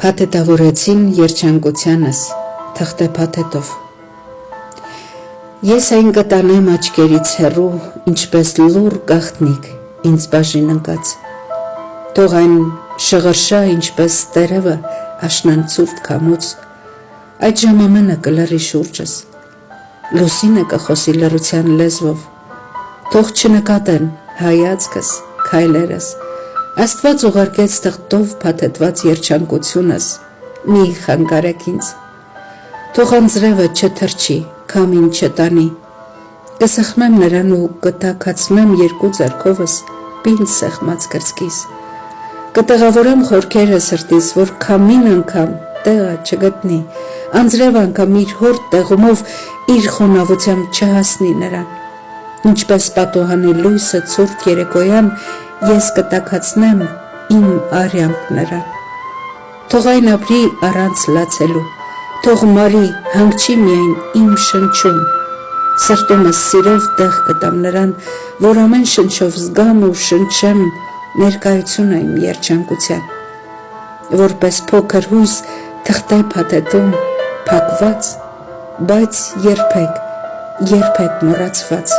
Փաթեթավորեցին երջանկությանս թղթե փաթեթով։ Ես այն կտանեմ աչքերից հեռու, ինչպես լուռ գաղտնիք ինձ բաժին ընկած։ Թող այն շղրշա, ինչպես տերևը աշնան ցուրտ քամուց, այդ ժամամենը կլռի շուրջս, լուսինը կխոսի լռության լեզվով, թող չնկատեն հայացքս, քայլերս, Աստված ուղարկեց թղթով փաթեթված երջանկությունս, մի խանգարեք ինձ, թող անձրևը չթրջի, քամին չտանի, կսխմեմ նրան ու կտաքացնեմ երկու ձեռքովս պինդ սեղմած կրծքիս, կտեղավորեմ խորքերը սրտիս, որ քամին անգամ տեղը չգտնի, անձրև անգամ իր հոր տեղումով իր խոնավությամբ չհասնի նրան, ինչպես պատուհանի լույսը ցուրտ երեկոյան ես կտաքացնեմ իմ արյամբ նրան, թող այն ապրի առանց լացելու, թող մարի հանգչի միայն իմ շնչում, սրտումս սիրով տեղ կտամ նրան, որ ամեն շնչով զգամ ու շնչեմ ներկայությունը իմ երջանկության, որպես փոքր հույս թղթե փաթեթում փակված, բայց երբեք մոռացված։